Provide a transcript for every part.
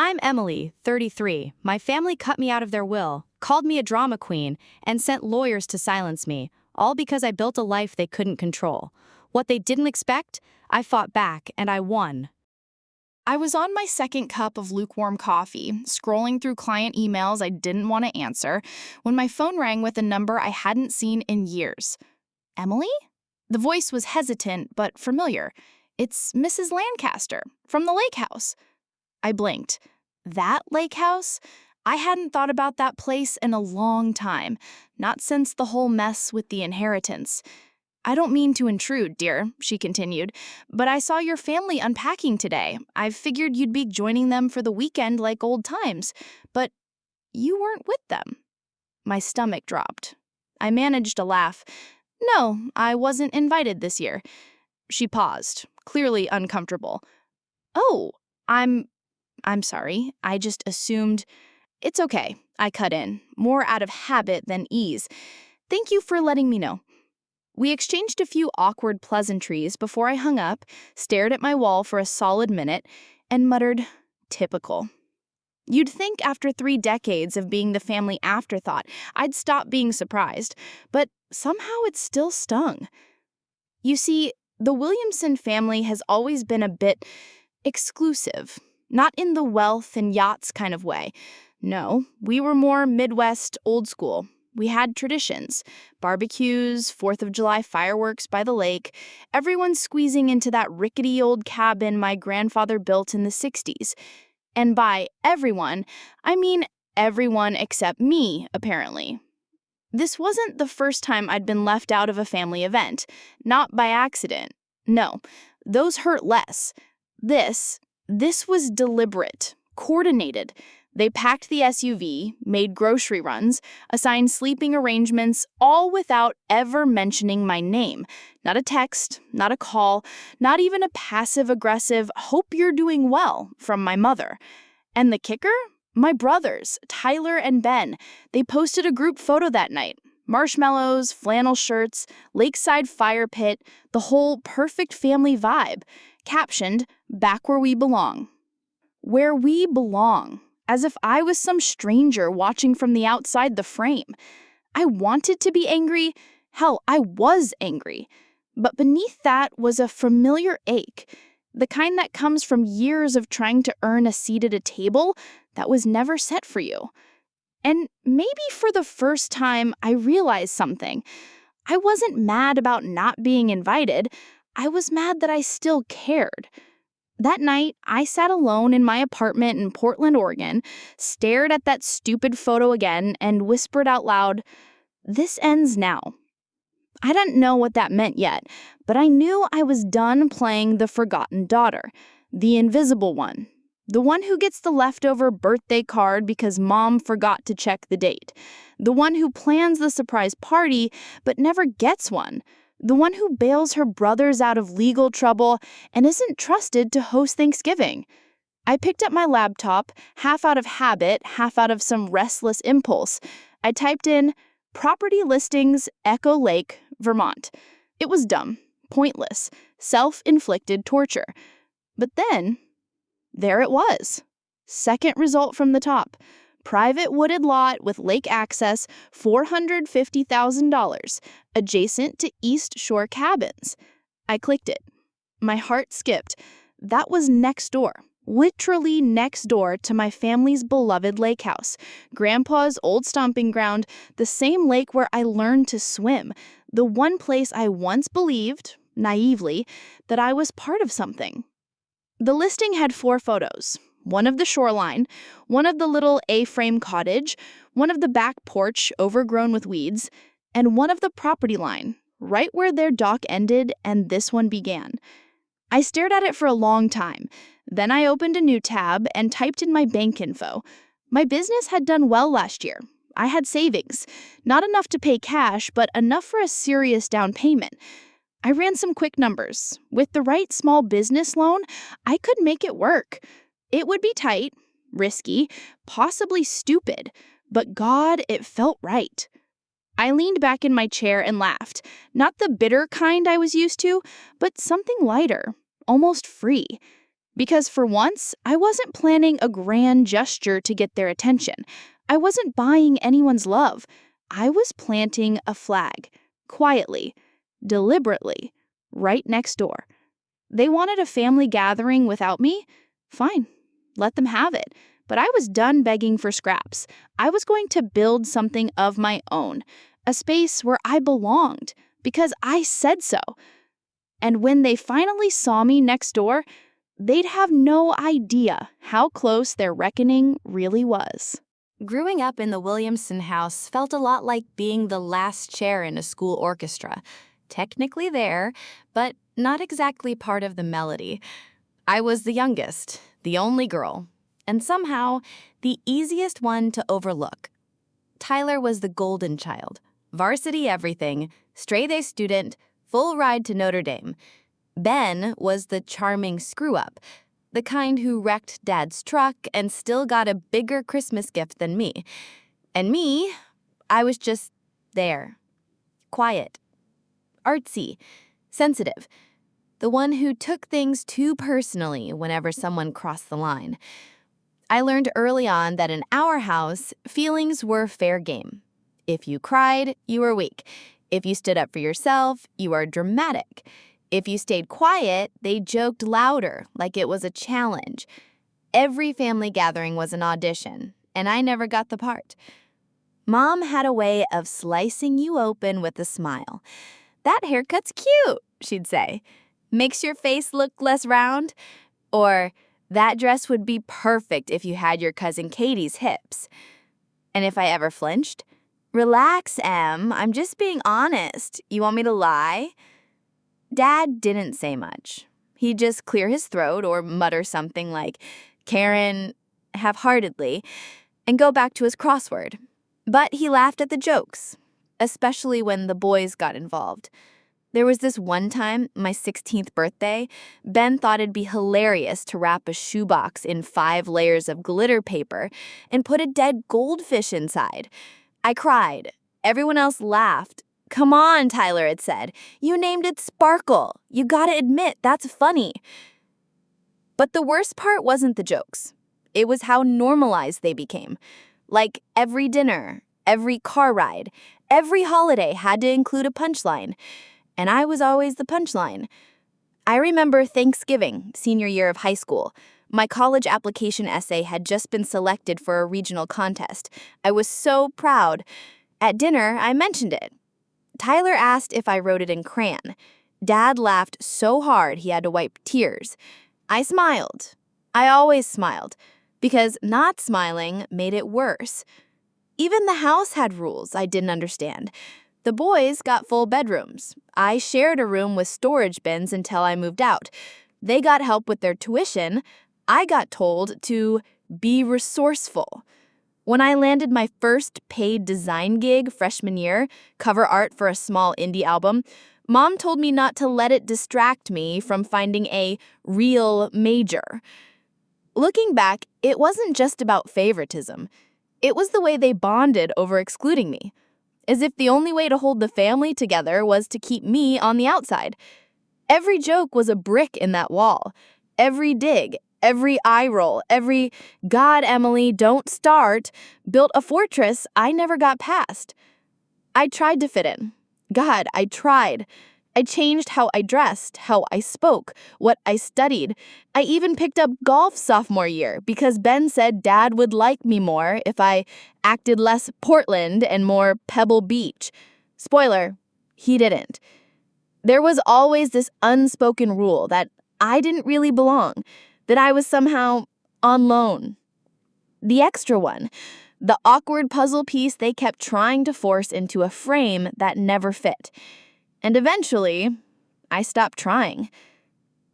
I'm Emily, 33. My family cut me out of their will, called me a drama queen, and sent lawyers to silence me, all because I built a life they couldn't control. What they didn't expect, I fought back and I won. I was on my second cup of lukewarm coffee, scrolling through client emails I didn't want to answer, when my phone rang with a number I hadn't seen in years. Emily? The voice was hesitant but familiar. It's Mrs. Lancaster, from the lake house. I blinked. That lake house? I hadn't thought about that place in a long time, not since the whole mess with the inheritance. I don't mean to intrude, dear, she continued, but I saw your family unpacking today. I figured you'd be joining them for the weekend like old times, but you weren't with them. My stomach dropped. I managed a laugh. No, I wasn't invited this year. She paused, clearly uncomfortable. Oh, I'm sorry. I just assumed. It's okay, I cut in, more out of habit than ease. Thank you for letting me know. We exchanged a few awkward pleasantries before I hung up, stared at my wall for a solid minute, and muttered, typical. You'd think after 3 decades of being the family afterthought, I'd stop being surprised, but somehow it still stung. You see, the Williamson family has always been a bit exclusive, not in the wealth and yachts kind of way. No, we were more Midwest, old school. We had traditions, barbecues, 4th of July fireworks by the lake, everyone squeezing into that rickety old cabin my grandfather built in the 60s. And by everyone, I mean everyone except me, apparently. This wasn't the first time I'd been left out of a family event, not by accident. No, those hurt less. This was deliberate, coordinated. They packed the SUV, made grocery runs, assigned sleeping arrangements, all without ever mentioning my name. Not a text, not a call, not even a passive-aggressive, hope you're doing well, from my mother. And the kicker? My brothers, Tyler and Ben. They posted a group photo that night. Marshmallows, flannel shirts, lakeside fire pit, the whole perfect family vibe. Captioned, "Back where we belong." Where we belong. As if I was some stranger watching from the outside the frame. I wanted to be angry. Hell, I was angry. But beneath that was a familiar ache, the kind that comes from years of trying to earn a seat at a table that was never set for you. And maybe for the first time, I realized something. I wasn't mad about not being invited. I was mad that I still cared. That night, I sat alone in my apartment in Portland, Oregon, stared at that stupid photo again, and whispered out loud, "This ends now." I didn't know what that meant yet, but I knew I was done playing the forgotten daughter, the invisible one, the one who gets the leftover birthday card because mom forgot to check the date, the one who plans the surprise party but never gets one, the one who bails her brothers out of legal trouble and isn't trusted to host Thanksgiving. I picked up my laptop, half out of habit, half out of some restless impulse. I typed in, "Property listings, Echo Lake, Vermont." It was dumb, pointless, self-inflicted torture. But then, there it was. Second result from the top. Private wooded lot with lake access, $450,000, adjacent to East Shore cabins. I clicked it. My heart skipped. That was next door, literally next door to my family's beloved lake house, Grandpa's old stomping ground, the same lake where I learned to swim, the one place I once believed, naively, that I was part of something. The listing had 4 photos. One of the shoreline, one of the little A-frame cottage, one of the back porch overgrown with weeds, and one of the property line, right where their dock ended and this one began. I stared at it for a long time. Then I opened a new tab and typed in my bank info. My business had done well last year. I had savings. Not enough to pay cash, but enough for a serious down payment. I ran some quick numbers. With the right small business loan, I could make it work. It would be tight, risky, possibly stupid, but God, it felt right. I leaned back in my chair and laughed, not the bitter kind I was used to, but something lighter, almost free. Because for once, I wasn't planning a grand gesture to get their attention. I wasn't buying anyone's love. I was planting a flag, quietly, deliberately, right next door. They wanted a family gathering without me? Fine, let them have it. But I was done begging for scraps. I was going to build something of my own, a space where I belonged, because I said so. And when they finally saw me next door, they'd have no idea how close their reckoning really was. Growing up in the Williamson house felt a lot like being the last chair in a school orchestra. Technically there, but not exactly part of the melody. I was the youngest, the only girl, and somehow the easiest one to overlook. Tyler was the golden child, varsity everything, straight-A student, full ride to Notre Dame. Ben was the charming screw-up, the kind who wrecked Dad's truck and still got a bigger Christmas gift than me. And me, I was just there. Quiet. Artsy. Sensitive. The one who took things too personally whenever someone crossed the line. I learned early on that in our house, feelings were fair game. If you cried, you were weak. If you stood up for yourself, you are dramatic. If you stayed quiet, they joked louder, like it was a challenge. Every family gathering was an audition, and I never got the part. Mom had a way of slicing you open with a smile. "That haircut's cute," she'd say. "Makes your face look less round." Or, "That dress would be perfect if you had your cousin Katie's hips." And if I ever flinched, "Relax, Em, I'm just being honest. You want me to lie?" Dad didn't say much. He'd just clear his throat or mutter something like, "Karen," half-heartedly, and go back to his crossword. But he laughed at the jokes, especially when the boys got involved. There was this one time, my 16th birthday, Ben thought it'd be hilarious to wrap a shoebox in 5 layers of glitter paper and put a dead goldfish inside. I cried. Everyone else laughed. "Come on," Tyler had said. "You named it Sparkle. You gotta admit, that's funny." But the worst part wasn't the jokes. It was how normalized they became. Like every dinner, every car ride, every holiday had to include a punchline. And I was always the punchline. I remember Thanksgiving, senior year of high school. My college application essay had just been selected for a regional contest. I was so proud. At dinner, I mentioned it. Tyler asked if I wrote it in crayon. Dad laughed so hard he had to wipe tears. I smiled. I always smiled, because not smiling made it worse. Even the house had rules I didn't understand. The boys got full bedrooms. I shared a room with storage bins until I moved out. They got help with their tuition. I got told to be resourceful. When I landed my first paid design gig freshman year, cover art for a small indie album, Mom told me not to let it distract me from finding a real major. Looking back, it wasn't just about favoritism. It was the way they bonded over excluding me, as if the only way to hold the family together was to keep me on the outside. Every joke was a brick in that wall. Every dig, every eye roll, every "God, Emily, don't start" built a fortress I never got past. I tried to fit in. God, I tried. I changed how I dressed, how I spoke, what I studied. I even picked up golf sophomore year because Ben said Dad would like me more if I acted less Portland and more Pebble Beach. Spoiler, he didn't. There was always this unspoken rule that I didn't really belong, that I was somehow on loan. The extra one, the awkward puzzle piece they kept trying to force into a frame that never fit. And eventually, I stopped trying.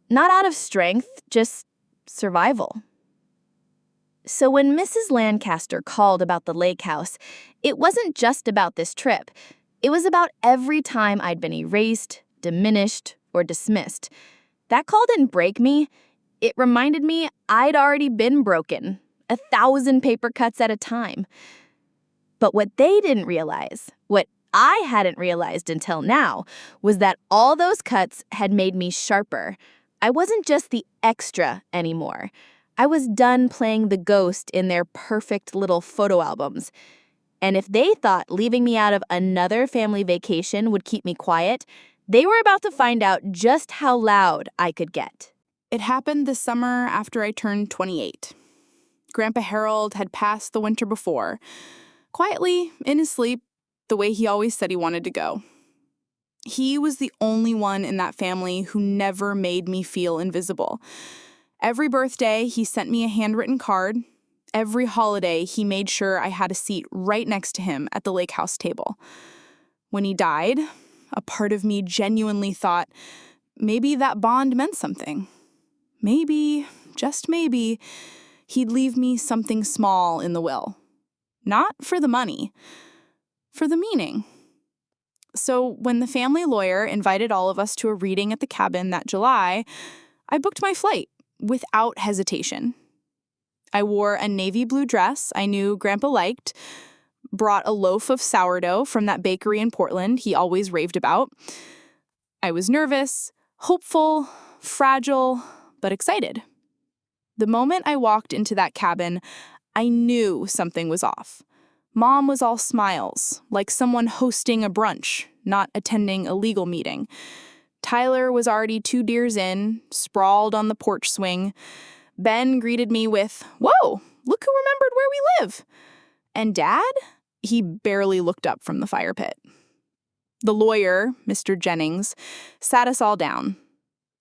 Not out of strength, just survival. So when Mrs. Lancaster called about the lake house, it wasn't just about this trip. It was about every time I'd been erased, diminished, or dismissed. That call didn't break me. It reminded me I'd already been broken, 1,000 paper cuts at a time. But what they didn't realize, what I hadn't realized until now, was that all those cuts had made me sharper, I wasn't just the extra anymore. I was done playing the ghost in their perfect little photo albums. And if they thought leaving me out of another family vacation would keep me quiet, they were about to find out just how loud I could get. It happened the summer after I turned 28. Grandpa Harold had passed the winter before, quietly, in his sleep, the way he always said he wanted to go. He was the only one in that family who never made me feel invisible. Every birthday, he sent me a handwritten card. Every holiday, he made sure I had a seat right next to him at the lake house table. When he died, a part of me genuinely thought maybe that bond meant something. Maybe, just maybe, he'd leave me something small in the will. Not for the money, for the meaning. So when the family lawyer invited all of us to a reading at the cabin that July, I booked my flight without hesitation. I wore a navy blue dress I knew Grandpa liked, brought a loaf of sourdough from that bakery in Portland he always raved about. I was nervous, hopeful, fragile, but excited. The moment I walked into that cabin, I knew something was off. Mom was all smiles, like someone hosting a brunch, not attending a legal meeting. Tyler was already 2 deers in, sprawled on the porch swing. Ben greeted me with, "Whoa, look who remembered where we live." And Dad? He barely looked up from the fire pit. The lawyer, Mr. Jennings, sat us all down.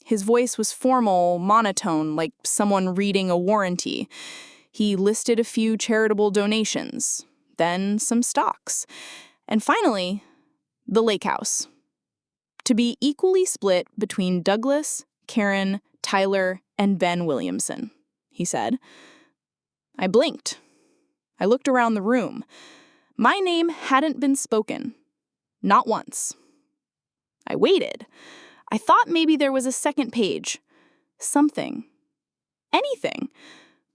His voice was formal, monotone, like someone reading a warranty. He listed a few charitable donations, then some stocks, and finally, the lake house. To be equally split between Douglas, Karen, Tyler, and Ben Williamson, he said. I blinked. I looked around the room. My name hadn't been spoken. Not once. I waited. I thought maybe there was a second page. Something. Anything.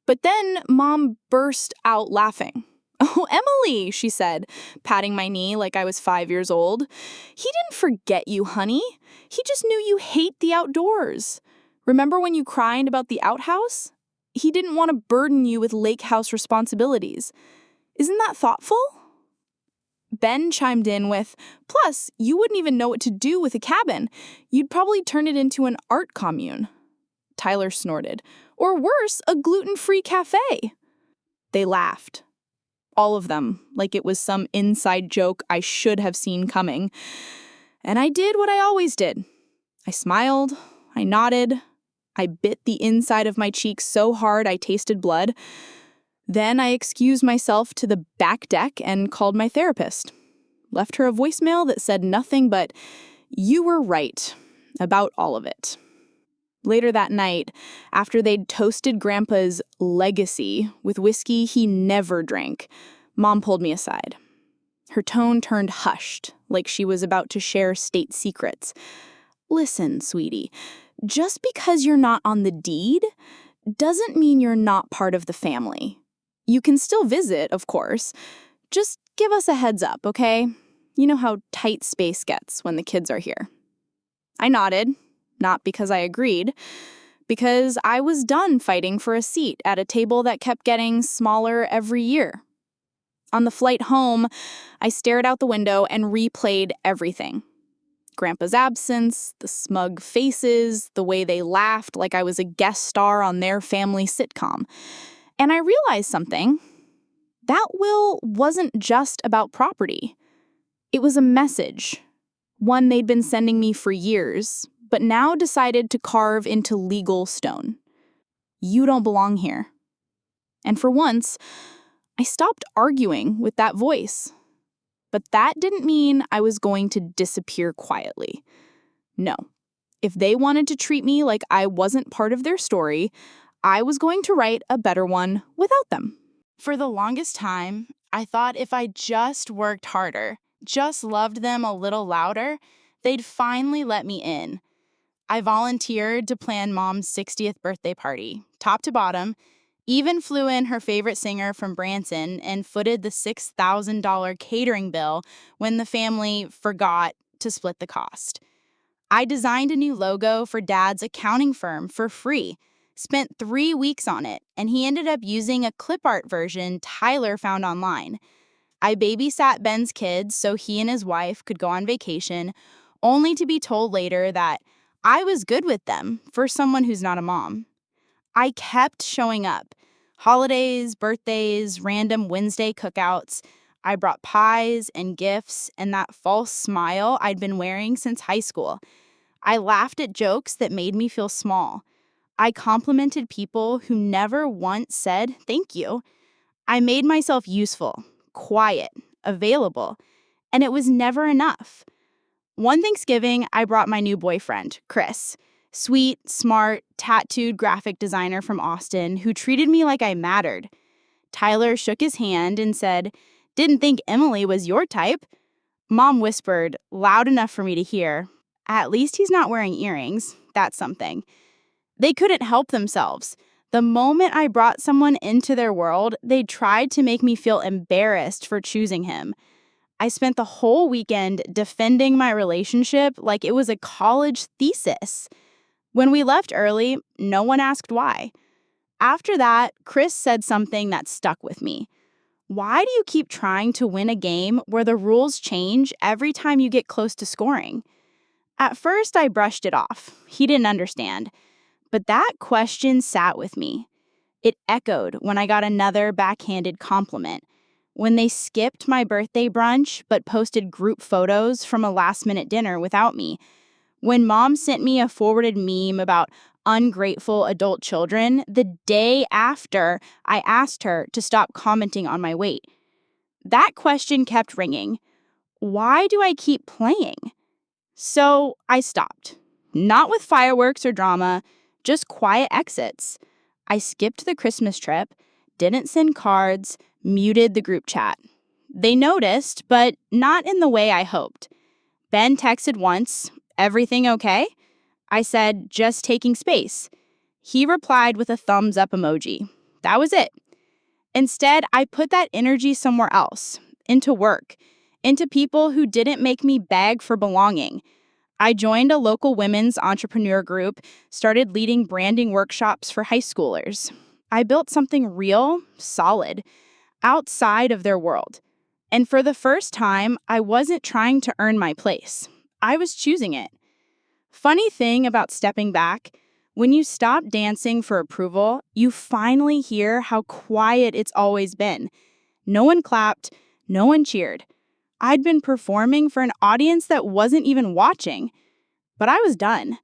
But then Mom burst out laughing. "Oh, Emily," she said, patting my knee like I was 5 years old. "He didn't forget you, honey. He just knew you hate the outdoors. Remember when you cried about the outhouse? He didn't want to burden you with lake house responsibilities. Isn't that thoughtful?" Ben chimed in with, "Plus, you wouldn't even know what to do with a cabin. You'd probably turn it into an art commune." Tyler snorted. "Or worse, a gluten-free cafe." They laughed. All of them, like it was some inside joke I should have seen coming. And I did what I always did. I smiled, I nodded, I bit the inside of my cheek so hard I tasted blood. Then I excused myself to the back deck and called my therapist. Left her a voicemail that said nothing but, "You were right about all of it." Later that night, after they'd toasted Grandpa's legacy with whiskey he never drank, Mom pulled me aside. Her tone turned hushed, like she was about to share state secrets. "Listen, sweetie, just because you're not on the deed doesn't mean you're not part of the family. You can still visit, of course. Just give us a heads up, okay? You know how tight space gets when the kids are here." I nodded. Not because I agreed, because I was done fighting for a seat at a table that kept getting smaller every year. On the flight home, I stared out the window and replayed everything. Grandpa's absence, the smug faces, the way they laughed like I was a guest star on their family sitcom. And I realized something. That will wasn't just about property. It was a message, one they'd been sending me for years, but now decided to carve into legal stone. You don't belong here. And for once, I stopped arguing with that voice. But that didn't mean I was going to disappear quietly. No. If they wanted to treat me like I wasn't part of their story, I was going to write a better one without them. For the longest time, I thought if I just worked harder, just loved them a little louder, they'd finally let me in. I volunteered to plan Mom's 60th birthday party, top to bottom, even flew in her favorite singer from Branson and footed the $6,000 catering bill when the family forgot to split the cost. I designed a new logo for Dad's accounting firm for free, spent 3 weeks on it, and he ended up using a clip art version Tyler found online. I babysat Ben's kids so he and his wife could go on vacation, only to be told later that I was good with them for someone who's not a mom. I kept showing up. Holidays, birthdays, random Wednesday cookouts. I brought pies and gifts and that false smile I'd been wearing since high school. I laughed at jokes that made me feel small. I complimented people who never once said thank you. I made myself useful, quiet, available, and it was never enough. One Thanksgiving, I brought my new boyfriend, Chris. Sweet, smart, tattooed graphic designer from Austin who treated me like I mattered. Tyler shook his hand and said, "Didn't think Emily was your type." Mom whispered, loud enough for me to hear, "At least he's not wearing earrings. That's something." They couldn't help themselves. The moment I brought someone into their world, they tried to make me feel embarrassed for choosing him. I spent the whole weekend defending my relationship like it was a college thesis. When we left early, no one asked why. After that, Chris said something that stuck with me. "Why do you keep trying to win a game where the rules change every time you get close to scoring?" At first, I brushed it off. He didn't understand. But that question sat with me. It echoed when I got another backhanded compliment. When they skipped my birthday brunch but posted group photos from a last-minute dinner without me. When Mom sent me a forwarded meme about ungrateful adult children the day after I asked her to stop commenting on my weight. That question kept ringing. Why do I keep playing? So I stopped. Not with fireworks or drama, just quiet exits. I skipped the Christmas trip, didn't send cards, muted the group chat. They noticed, but not in the way I hoped. Ben texted once, "Everything okay?" I said, "Just taking space." He replied with a thumbs up emoji. That was it. Instead, I put that energy somewhere else, into work, into people who didn't make me beg for belonging. I joined a local women's entrepreneur group, started leading branding workshops for high schoolers. I built something real, solid, outside of their world. And for the first time, I wasn't trying to earn my place. I was choosing it. Funny thing about stepping back, when you stop dancing for approval, you finally hear how quiet it's always been. No one clapped, no one cheered. I'd been performing for an audience that wasn't even watching. But I was done.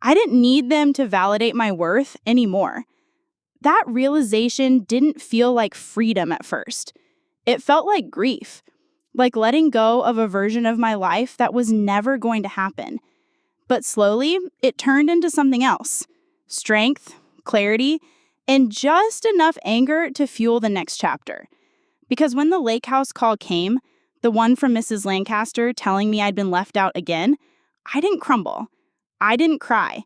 I didn't need them to validate my worth anymore. That realization didn't feel like freedom at first. It felt like grief, like letting go of a version of my life that was never going to happen. But slowly, it turned into something else. Strength, clarity, and just enough anger to fuel the next chapter. Because when the lake house call came, the one from Mrs. Lancaster telling me I'd been left out again, I didn't crumble. I didn't cry.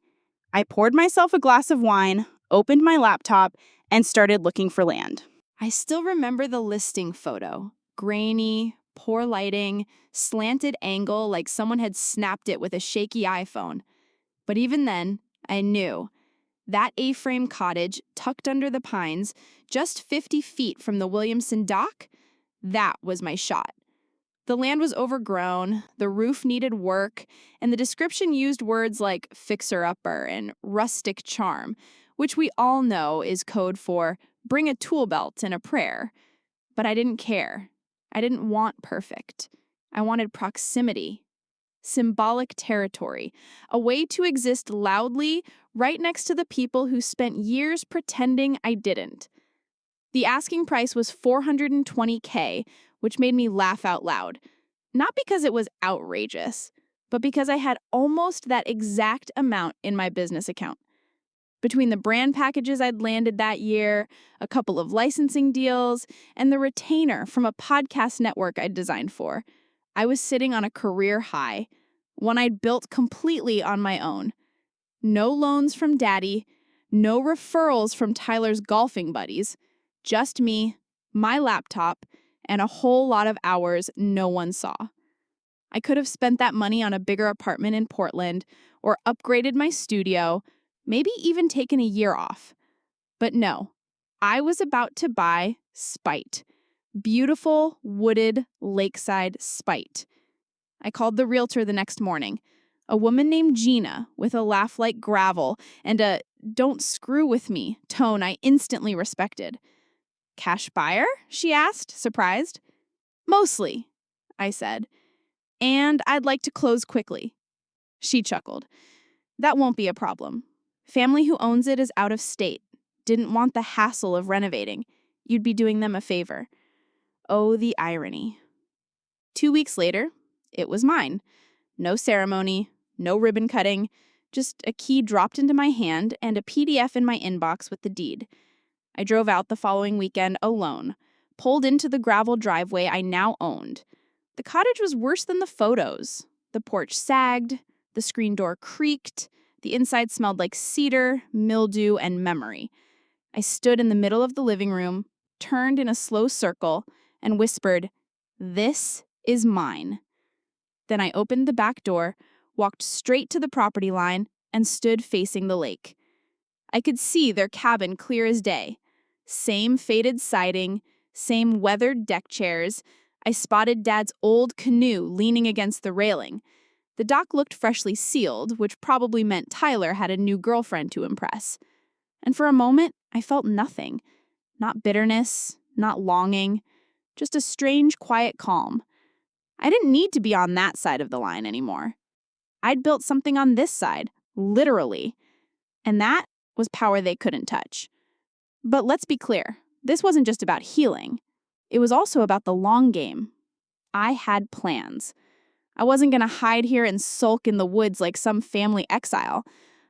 I poured myself a glass of wine, opened my laptop, and started looking for land. I still remember the listing photo. Grainy, poor lighting, slanted angle like someone had snapped it with a shaky iPhone. But even then, I knew. That A-frame cottage, tucked under the pines, just 50 feet from the Williamson dock, that was my shot. The land was overgrown, the roof needed work, and the description used words like fixer-upper and rustic charm, which we all know is code for bring a tool belt and a prayer. But I didn't care. I didn't want perfect. I wanted proximity. Symbolic territory, a way to exist loudly right next to the people who spent years pretending I didn't. The asking price was $420K, which made me laugh out loud. Not because it was outrageous, but because I had almost that exact amount in my business account. Between the brand packages I'd landed that year, a couple of licensing deals, and the retainer from a podcast network I'd designed for, I was sitting on a career high, one I'd built completely on my own. No loans from Daddy, no referrals from Tyler's golfing buddies, just me, my laptop, and a whole lot of hours no one saw. I could have spent that money on a bigger apartment in Portland or upgraded my studio, maybe even taken a year off. But no, I was about to buy spite. Beautiful, wooded, lakeside spite. I called the realtor the next morning. A woman named Gina with a laugh like gravel and a "don't screw with me" tone I instantly respected. "Cash buyer?" she asked, surprised. "Mostly," I said. "And I'd like to close quickly." She chuckled. "That won't be a problem. Family who owns it is out of state. Didn't want the hassle of renovating. You'd be doing them a favor." Oh, the irony. 2 weeks later, it was mine. No ceremony, no ribbon cutting, just a key dropped into my hand and a PDF in my inbox with the deed. I drove out the following weekend alone, pulled into the gravel driveway I now owned. The cottage was worse than the photos. The porch sagged, the screen door creaked, the inside smelled like cedar, mildew, and memory. I stood in the middle of the living room, turned in a slow circle, and whispered, "This is mine." Then I opened the back door, walked straight to the property line, and stood facing the lake. I could see their cabin clear as day. Same faded siding, same weathered deck chairs. I spotted Dad's old canoe leaning against the railing. The dock looked freshly sealed, which probably meant Tyler had a new girlfriend to impress. And for a moment, I felt nothing. Not bitterness, not longing, just a strange, quiet calm. I didn't need to be on that side of the line anymore. I'd built something on this side, literally. And that was power they couldn't touch. But let's be clear, this wasn't just about healing. It was also about the long game. I had plans. I wasn't going to hide here and sulk in the woods like some family exile.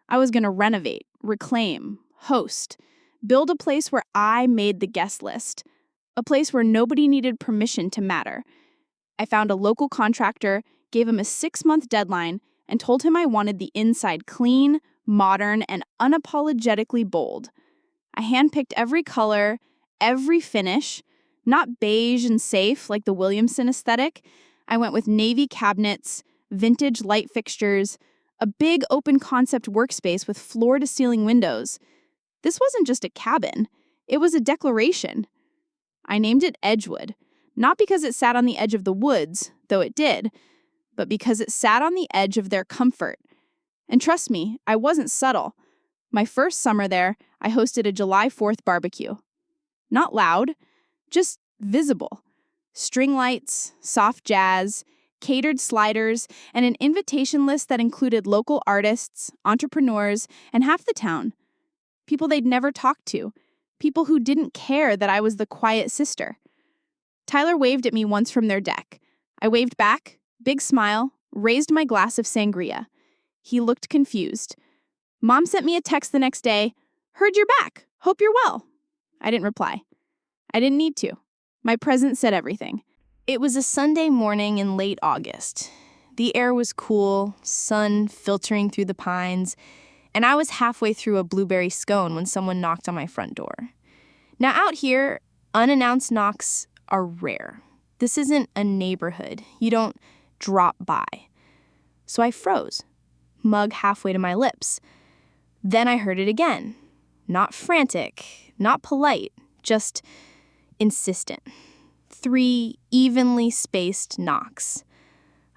I was going to renovate, reclaim, host, build a place where I made the guest list, a place where nobody needed permission to matter. I found a local contractor, gave him a 6-month deadline, and told him I wanted the inside clean, modern, and unapologetically bold. I handpicked every color, every finish, not beige and safe like the Williamson aesthetic. I went with navy cabinets, vintage light fixtures, a big open concept workspace with floor-to-ceiling windows. This wasn't just a cabin. It was a declaration. I named it Edgewood, not because it sat on the edge of the woods, though it did, but because it sat on the edge of their comfort. And trust me, I wasn't subtle. My first summer there, I hosted a July 4th barbecue. Not loud, just visible. String lights, soft jazz, catered sliders, and an invitation list that included local artists, entrepreneurs, and half the town. People they'd never talked to. People who didn't care that I was the quiet sister. Tyler waved at me once from their deck. I waved back, big smile, raised my glass of sangria. He looked confused. Mom sent me a text the next day. "Heard you're back. Hope you're well." I didn't reply. I didn't need to. My presence said everything. It was a Sunday morning in late August. The air was cool, sun filtering through the pines, and I was halfway through a blueberry scone when someone knocked on my front door. Now out here, unannounced knocks are rare. This isn't a neighborhood. You don't drop by. So I froze, mug halfway to my lips. Then I heard it again. Not frantic, not polite, just insistent. 3 evenly spaced knocks.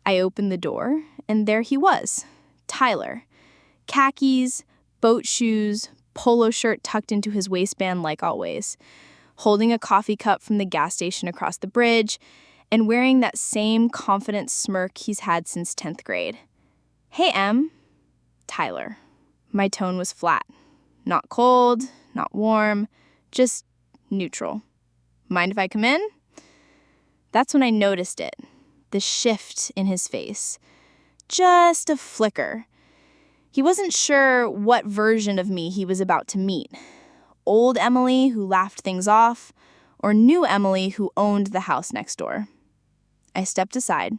I opened the door, and there he was, Tyler. Khakis, boat shoes, polo shirt tucked into his waistband like always, holding a coffee cup from the gas station across the bridge, and wearing that same confident smirk he's had since 10th grade. "Hey, Em." Tyler. My tone was flat. Not cold, not warm, just neutral. "Mind if I come in?" That's when I noticed it, the shift in his face. Just a flicker. He wasn't sure what version of me he was about to meet. Old Emily, who laughed things off, or new Emily, who owned the house next door. I stepped aside,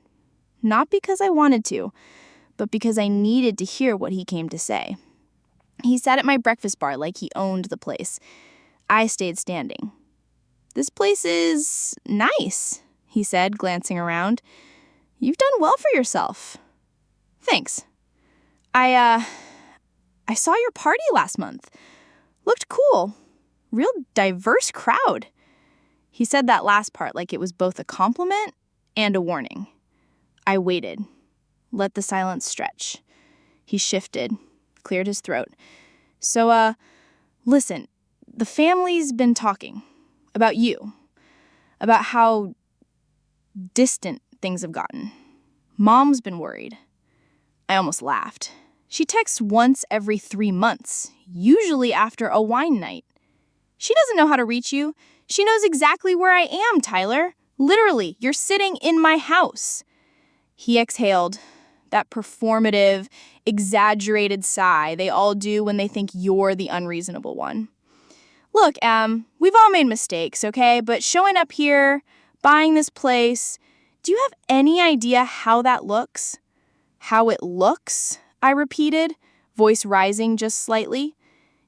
not because I wanted to, but because I needed to hear what he came to say. He sat at my breakfast bar like he owned the place. I stayed standing. "This place is nice," he said, glancing around. You've done well for yourself. Thanks. I saw your party last month. Looked cool. Real diverse crowd. He said that last part like it was both a compliment and a warning. I waited, let the silence stretch. He shifted, cleared his throat. So, listen, the family's been talking about you, about how distant things have gotten. Mom's been worried. I almost laughed. She texts once every 3 months, usually after a wine night. She doesn't know how to reach you. She knows exactly where I am, Tyler. Literally, you're sitting in my house. He exhaled, that performative, exaggerated sigh they all do when they think you're the unreasonable one. Look, we've all made mistakes, okay? But showing up here, buying this place, do you have any idea how that looks? How it looks? I repeated, voice rising just slightly.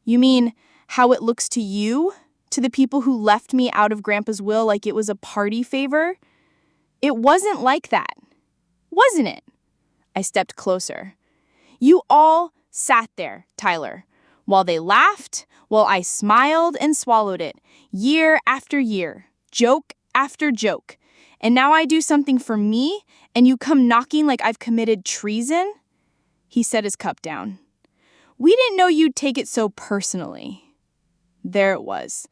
You mean how it looks to you? To the people who left me out of Grandpa's will like it was a party favor? It wasn't like that, wasn't it? I stepped closer. You all sat there, Tyler, while they laughed, while I smiled and swallowed it, year after year, joke after joke. And now I do something for me, and you come knocking like I've committed treason? He set his cup down. We didn't know you'd take it so personally. There it was,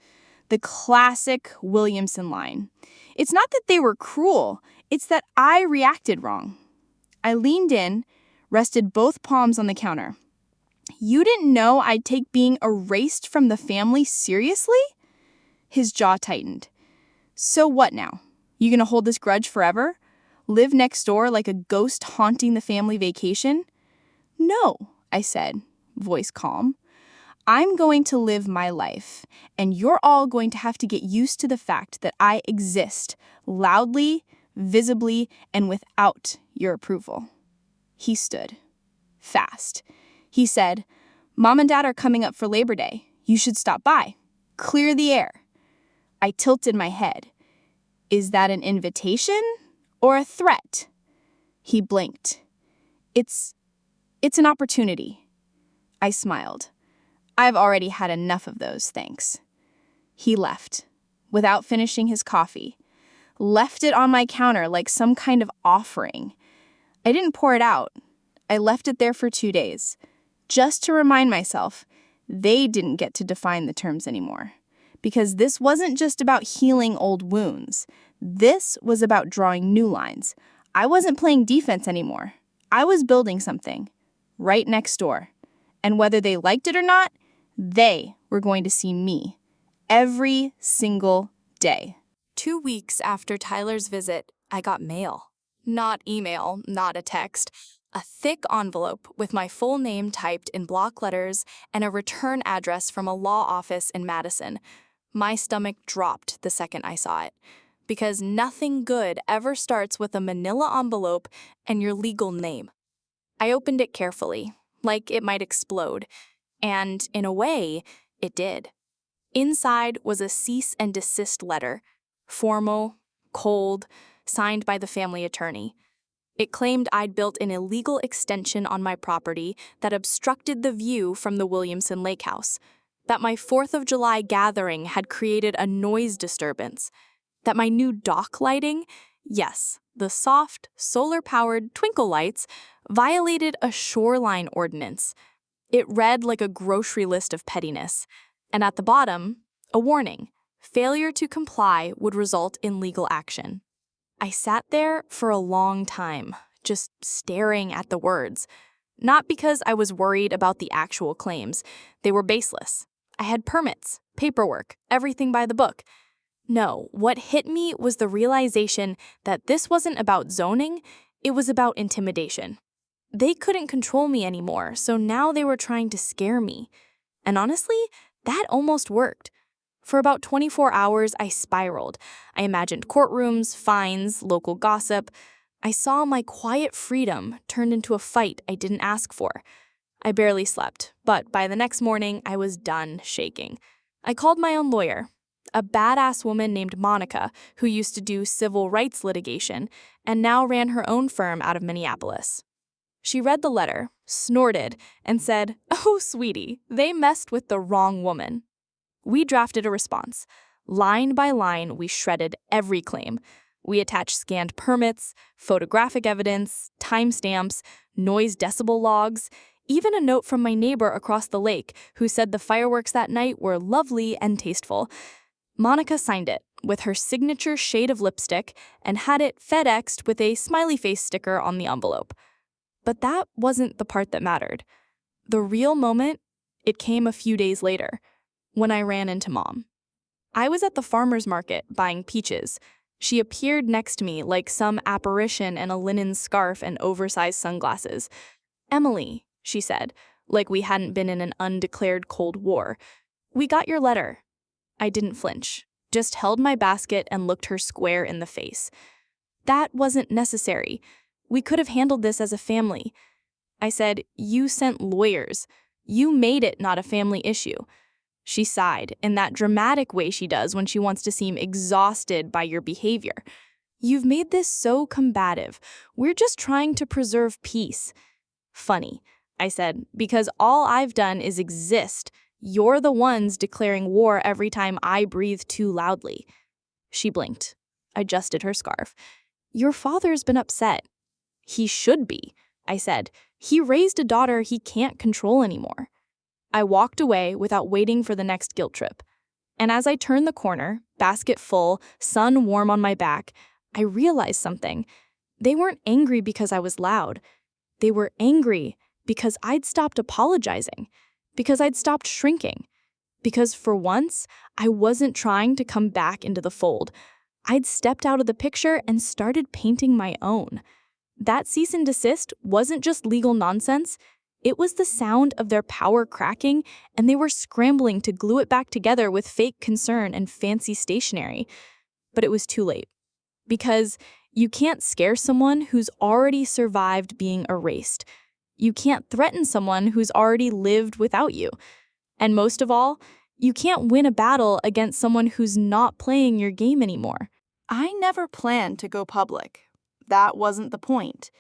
the classic Williamson line. It's not that they were cruel, it's that I reacted wrong. I leaned in, rested both palms on the counter. You didn't know I'd take being erased from the family seriously? His jaw tightened. So what now? You gonna hold this grudge forever? Live next door like a ghost haunting the family vacation? No, I said, voice calm. I'm going to live my life, and you're all going to have to get used to the fact that I exist, loudly, visibly, and without your approval. He stood. Fast. He said, Mom and Dad are coming up for Labor Day. You should stop by. Clear the air. I tilted my head. Is that an invitation or a threat? He blinked. It's an opportunity. I smiled. I've already had enough of those, thanks. He left, without finishing his coffee. Left it on my counter like some kind of offering. I didn't pour it out. I left it there for 2 days, just to remind myself they didn't get to define the terms anymore. Because this wasn't just about healing old wounds. This was about drawing new lines. I wasn't playing defense anymore. I was building something, right next door. And whether they liked it or not, they were going to see me every single day. 2 weeks after Tyler's visit, I got mail. Not email, not a text. A thick envelope with my full name typed in block letters and a return address from a law office in Madison. My stomach dropped the second I saw it, because nothing good ever starts with a manila envelope and your legal name. I opened it carefully, like it might explode, and in a way, it did. Inside was a cease and desist letter, formal, cold, signed by the family attorney. It claimed I'd built an illegal extension on my property that obstructed the view from the Williamson Lake House, that my 4th of July gathering had created a noise disturbance, that my new dock lighting, yes, the soft, solar-powered twinkle lights, violated a shoreline ordinance. It read like a grocery list of pettiness, and at the bottom, a warning. Failure to comply would result in legal action. I sat there for a long time, just staring at the words. Not because I was worried about the actual claims. They were baseless. I had permits, paperwork, everything by the book. No, what hit me was the realization that this wasn't about zoning, it was about intimidation. They couldn't control me anymore, so now they were trying to scare me. And honestly, that almost worked. For about 24 hours, I spiraled. I imagined courtrooms, fines, local gossip. I saw my quiet freedom turned into a fight I didn't ask for. I barely slept, but by the next morning, I was done shaking. I called my own lawyer. a badass woman named Monica who used to do civil rights litigation and now ran her own firm out of Minneapolis. She read the letter, snorted, and said, "Oh, sweetie, they messed with the wrong woman." We drafted a response. Line by line, we shredded every claim. We attached scanned permits, photographic evidence, timestamps, noise decibel logs, even a note from my neighbor across the lake who said the fireworks that night were lovely and tasteful. Monica signed it with her signature shade of lipstick and had it FedExed with a smiley face sticker on the envelope. But that wasn't the part that mattered. The real moment, it came a few days later, when I ran into Mom. I was at the farmer's market buying peaches. She appeared next to me like some apparition in a linen scarf and oversized sunglasses. "Emily," she said, like we hadn't been in an undeclared Cold War. "We got your letter." I didn't flinch, just held my basket and looked her square in the face. "That wasn't necessary. We could have handled this as a family." I said, "You sent lawyers. You made it not a family issue." She sighed in that dramatic way she does when she wants to seem exhausted by your behavior. "You've made this so combative. We're just trying to preserve peace." "Funny," I said, "because all I've done is exist. You're the ones declaring war every time I breathe too loudly." She blinked, adjusted her scarf. "Your father's been upset." "He should be," I said. "He raised a daughter he can't control anymore." I walked away without waiting for the next guilt trip. And as I turned the corner, basket full, sun warm on my back, I realized something. They weren't angry because I was loud. They were angry because I'd stopped apologizing, because I'd stopped shrinking, because for once, I wasn't trying to come back into the fold. I'd stepped out of the picture and started painting my own. That cease and desist wasn't just legal nonsense. It was the sound of their power cracking, and they were scrambling to glue it back together with fake concern and fancy stationery. But it was too late. Because you can't scare someone who's already survived being erased. You can't threaten someone who's already lived without you. And most of all, you can't win a battle against someone who's not playing your game anymore. I never planned to go public. That wasn't the point.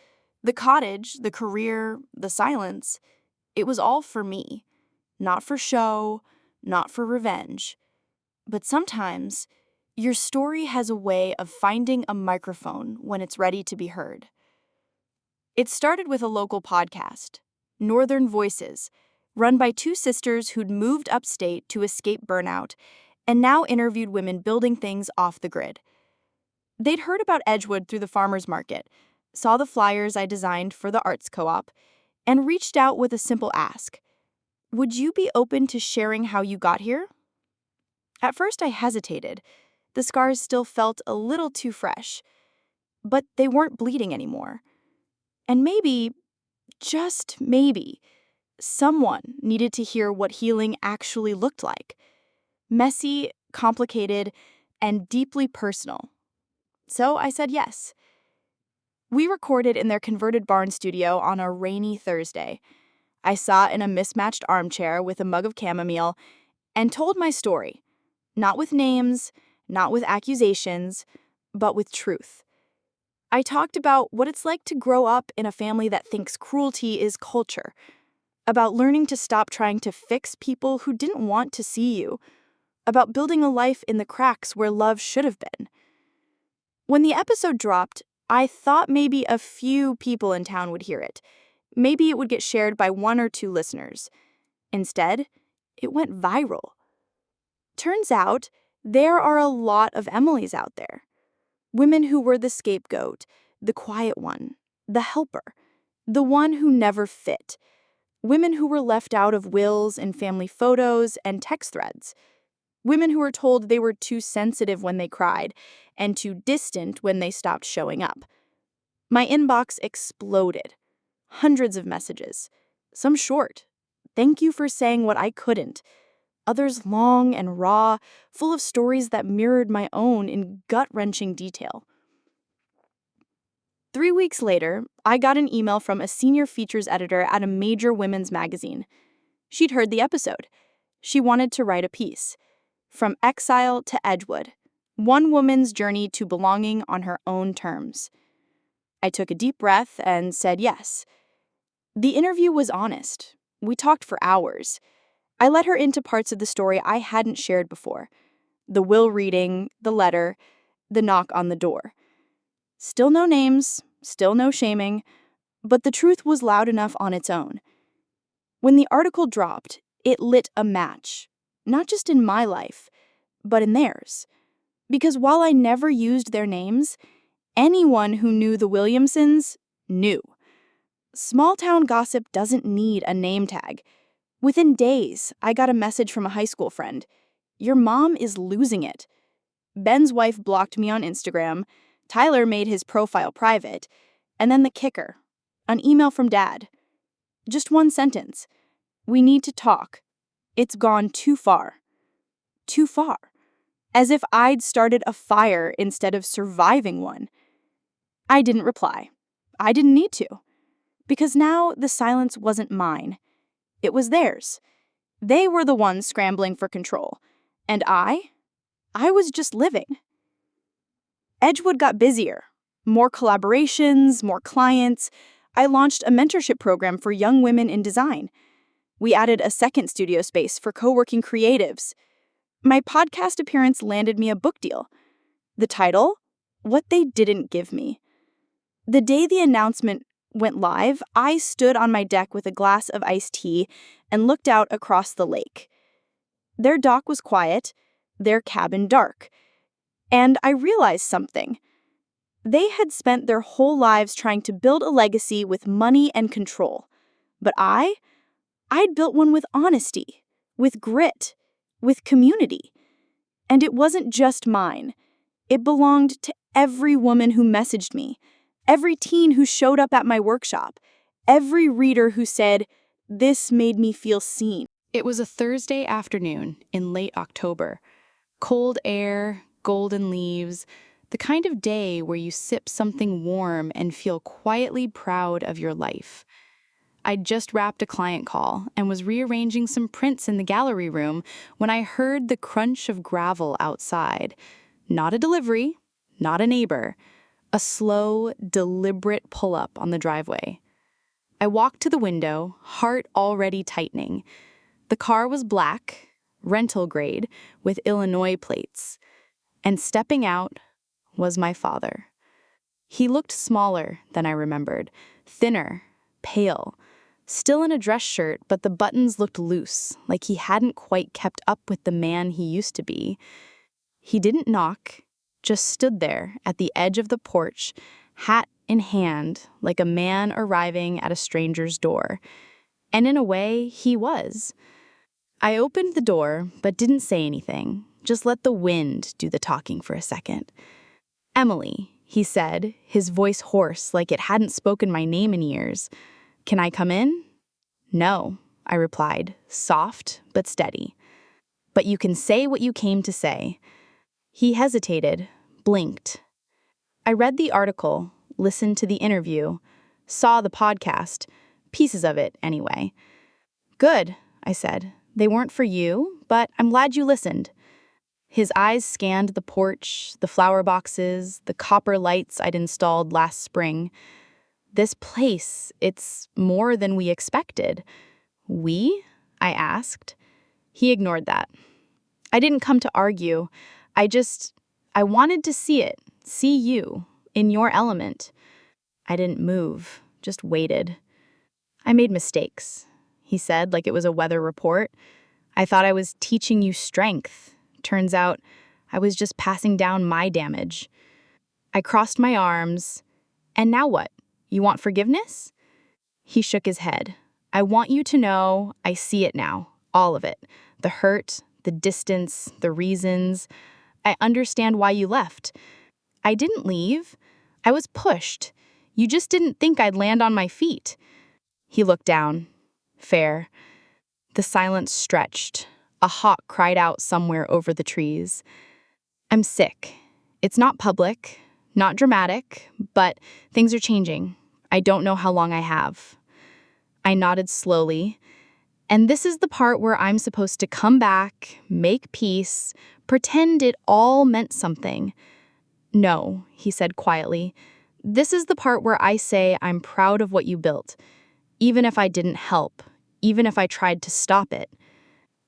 The cottage, the career, the silence, it was all for me. Not for show, not for revenge. But sometimes, your story has a way of finding a microphone when it's ready to be heard. It started with a local podcast, Northern Voices, run by two sisters who'd moved upstate to escape burnout and now interviewed women building things off the grid. They'd heard about Edgewood through the farmer's market, saw the flyers I designed for the arts co-op, and reached out with a simple ask. "Would you be open to sharing how you got here?" At first I hesitated. The scars still felt a little too fresh. But they weren't bleeding anymore. And maybe, just maybe, someone needed to hear what healing actually looked like. Messy, complicated, and deeply personal. So I said yes. We recorded in their converted barn studio on a rainy Thursday. I sat in a mismatched armchair with a mug of chamomile and told my story, not with names, not with accusations, but with truth. I talked about what it's like to grow up in a family that thinks cruelty is culture, about learning to stop trying to fix people who didn't want to see you, about building a life in the cracks where love should have been. When the episode dropped, I thought maybe a few people in town would hear it. Maybe it would get shared by 1 or 2 listeners. Instead, it went viral. Turns out, there are a lot of Emilys out there. Women who were the scapegoat, the quiet one, the helper, the one who never fit. Women who were left out of wills and family photos and text threads. Women who were told they were too sensitive when they cried and too distant when they stopped showing up. My inbox exploded. Hundreds of messages. Some short. "Thank you for saying what I couldn't." Others long and raw, full of stories that mirrored my own in gut-wrenching detail. 3 weeks later, I got an email from a senior features editor at a major women's magazine. She'd heard the episode. She wanted to write a piece. From Exile to Edgewood, one woman's journey to belonging on her own terms. I took a deep breath and said yes. The interview was honest. We talked for hours. I let her into parts of the story I hadn't shared before. The will reading, the letter, the knock on the door. Still no names, still no shaming, but the truth was loud enough on its own. When the article dropped, it lit a match, not just in my life, but in theirs. Because while I never used their names, anyone who knew the Williamsons knew. Small-town gossip doesn't need a name tag. Within days, I got a message from a high school friend. "Your mom is losing it." Ben's wife blocked me on Instagram. Tyler made his profile private. And then the kicker, an email from Dad. Just one sentence. "We need to talk. It's gone too far." Too far. As if I'd started a fire instead of surviving one. I didn't reply. I didn't need to. Because now the silence wasn't mine. It was theirs. They were the ones scrambling for control. And I was just living. Edgewood got busier. More collaborations, more clients. I launched a mentorship program for young women in design. We added a second studio space for co-working creatives. My podcast appearance landed me a book deal. The title? What They Didn't Give Me. The day the announcement went live, I stood on my deck with a glass of iced tea and looked out across the lake. Their dock was quiet, their cabin dark. And I realized something. They had spent their whole lives trying to build a legacy with money and control. But I'd built one with honesty, with grit, with community. And it wasn't just mine. It belonged to every woman who messaged me, every teen who showed up at my workshop, every reader who said, "This made me feel seen." It was a Thursday afternoon in late October. Cold air, golden leaves, the kind of day where you sip something warm and feel quietly proud of your life. I'd just wrapped a client call and was rearranging some prints in the gallery room when I heard the crunch of gravel outside. Not a delivery, not a neighbor, a slow, deliberate pull-up on the driveway. I walked to the window, heart already tightening. The car was black, rental grade, with Illinois plates. And stepping out was my father. He looked smaller than I remembered, thinner, pale, still in a dress shirt, but the buttons looked loose, like he hadn't quite kept up with the man he used to be. He didn't knock, just stood there at the edge of the porch, hat in hand, like a man arriving at a stranger's door. And in a way, he was. I opened the door, but didn't say anything, just let the wind do the talking for a second. "Emily," he said, his voice hoarse like it hadn't spoken my name in years. "Can I come in?" "No," I replied, soft but steady. "But you can say what you came to say." He hesitated, blinked. I read the article, listened to the interview, saw the podcast, pieces of it anyway. "Good," I said. "They weren't for you, but I'm glad you listened." His eyes scanned the porch, the flower boxes, the copper lights I'd installed last spring. "This place, it's more than we expected." "We?" I asked. He ignored that. "I didn't come to argue. I wanted to see it, see you, in your element." I didn't move, just waited. "I made mistakes," he said, like it was a weather report. "I thought I was teaching you strength. Turns out I was just passing down my damage." I crossed my arms. "And now what? You want forgiveness?" He shook his head. "I want you to know I see it now, all of it. The hurt, the distance, the reasons. I understand why you left. I didn't leave. I was pushed. You just didn't think I'd land on my feet." He looked down. Fair. The silence stretched. A hawk cried out somewhere over the trees. "I'm sick. It's not public, not dramatic, but things are changing. I don't know how long I have." I nodded slowly. And this is the part where I'm supposed to come back, make peace, pretend it all meant something. No, he said quietly. This is the part where I say I'm proud of what you built, even if I didn't help, even if I tried to stop it.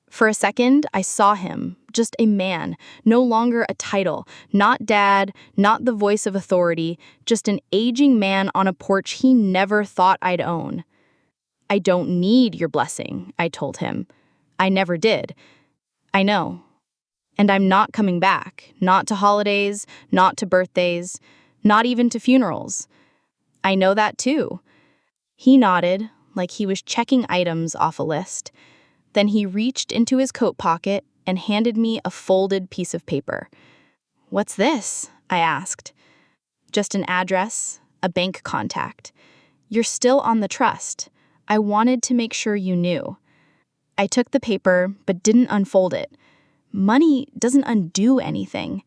For a second, I saw him, just a man, no longer a title, not dad, not the voice of authority, just an aging man on a porch he never thought I'd own. I don't need your blessing, I told him. I never did. I know. And I'm not coming back, not to holidays, not to birthdays, not even to funerals. I know that too. He nodded, like he was checking items off a list. Then he reached into his coat pocket and handed me a folded piece of paper. "What's this?" I asked. "Just an address, a bank contact. You're still on the trust. I wanted to make sure you knew." I took the paper, but didn't unfold it. Money doesn't undo anything.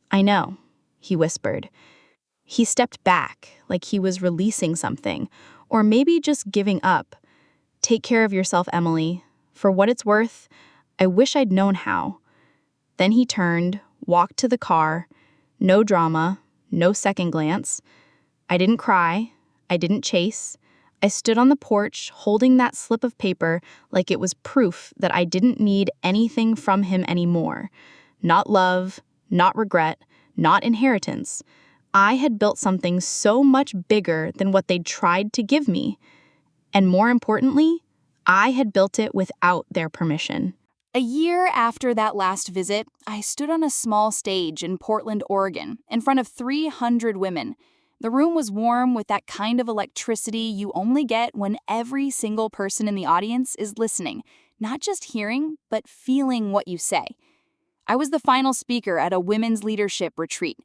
"I know," he whispered. He stepped back, like he was releasing something, or maybe just giving up. "Take care of yourself, Emily. For what it's worth, I wish I'd known how." Then he turned, walked to the car. No drama, no second glance. I didn't cry. I didn't chase. I stood on the porch, holding that slip of paper like it was proof that I didn't need anything from him anymore. Not love, not regret, not inheritance. I had built something so much bigger than what they'd tried to give me. And more importantly, I had built it without their permission. A year after that last visit, I stood on a small stage in Portland, Oregon, in front of 300 women. The room was warm with that kind of electricity you only get when every single person in the audience is listening, not just hearing, but feeling what you say. I was the final speaker at a women's leadership retreat.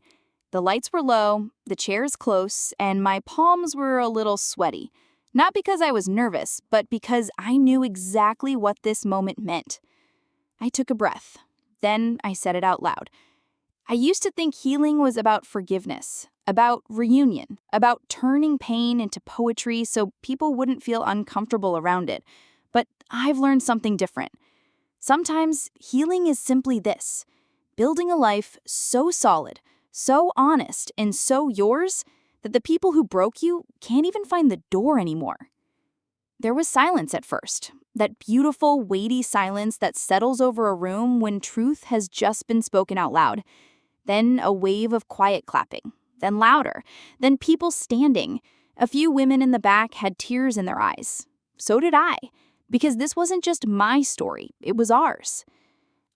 The lights were low, the chairs close, and my palms were a little sweaty. Not because I was nervous, but because I knew exactly what this moment meant. I took a breath. Then I said it out loud. I used to think healing was about forgiveness, about reunion, about turning pain into poetry so people wouldn't feel uncomfortable around it. But I've learned something different. Sometimes healing is simply this: building a life so solid, so honest, and so yours that the people who broke you can't even find the door anymore. There was silence at first, that beautiful, weighty silence that settles over a room when truth has just been spoken out loud. Then a wave of quiet clapping, then louder, then people standing. A few women in the back had tears in their eyes. So did I, because this wasn't just my story, it was ours.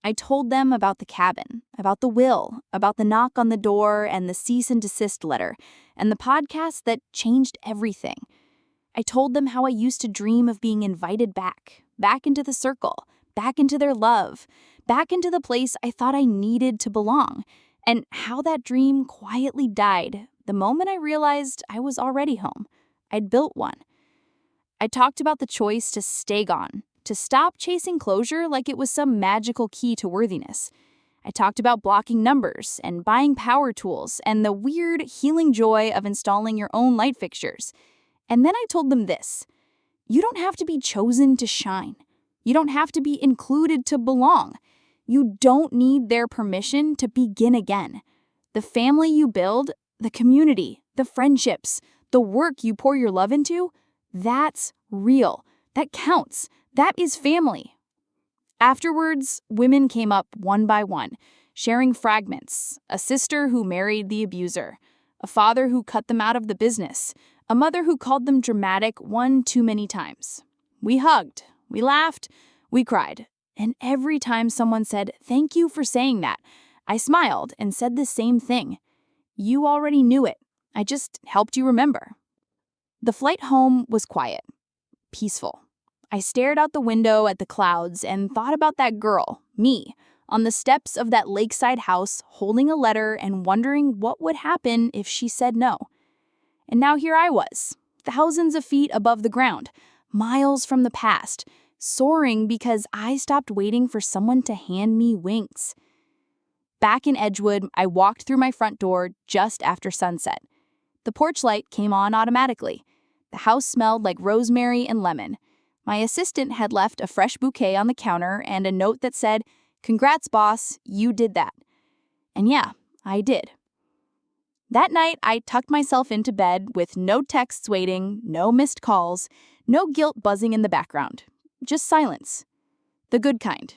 I told them about the cabin, about the will, about the knock on the door and the cease and desist letter, and the podcast that changed everything. I told them how I used to dream of being invited back into the circle, back into their love, back into the place I thought I needed to belong, and how that dream quietly died the moment I realized I was already home. I'd built one. I talked about the choice to stay gone, to stop chasing closure like it was some magical key to worthiness. I talked about blocking numbers and buying power tools and the weird healing joy of installing your own light fixtures. And then I told them this: you don't have to be chosen to shine. You don't have to be included to belong. You don't need their permission to begin again. The family you build, the community, the friendships, the work you pour your love into, that's real. That counts. That is family. Afterwards, women came up one by one, sharing fragments: a sister who married the abuser, a father who cut them out of the business, a mother who called them dramatic one too many times. We hugged, we laughed, we cried. And every time someone said, "Thank you for saying that," I smiled and said the same thing. You already knew it. I just helped you remember. The flight home was quiet, peaceful. I stared out the window at the clouds and thought about that girl, me, on the steps of that lakeside house holding a letter and wondering what would happen if she said no. And now here I was, thousands of feet above the ground, miles from the past, soaring because I stopped waiting for someone to hand me wings. Back in Edgewood, I walked through my front door just after sunset. The porch light came on automatically. The house smelled like rosemary and lemon. My assistant had left a fresh bouquet on the counter and a note that said, "Congrats, boss, you did that." And yeah, I did. That night, I tucked myself into bed with no texts waiting, no missed calls, no guilt buzzing in the background. Just silence. The good kind.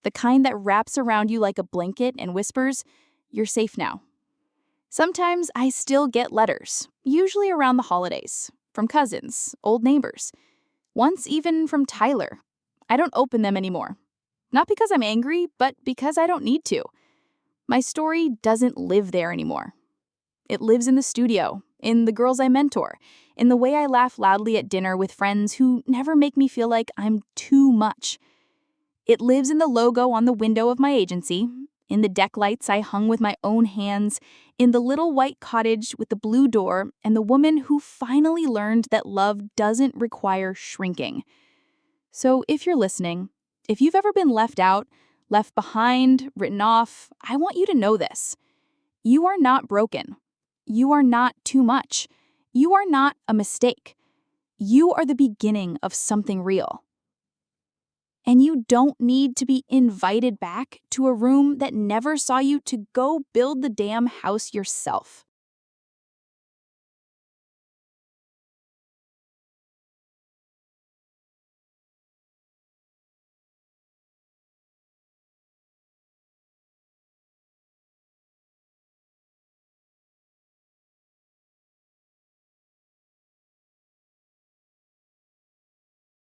The kind that wraps around you like a blanket and whispers, "You're safe now." Sometimes I still get letters, usually around the holidays, from cousins, old neighbors. Once even from Tyler. I don't open them anymore. Not because I'm angry, but because I don't need to. My story doesn't live there anymore. It lives in the studio, in the girls I mentor, in the way I laugh loudly at dinner with friends who never make me feel like I'm too much. It lives in the logo on the window of my agency, in the deck lights I hung with my own hands, in the little white cottage with the blue door, and the woman who finally learned that love doesn't require shrinking. So if you're listening, if you've ever been left out, left behind, written off, I want you to know this. You are not broken. You are not too much. You are not a mistake. You are the beginning of something real. And you don't need to be invited back to a room that never saw you to go build the damn house yourself.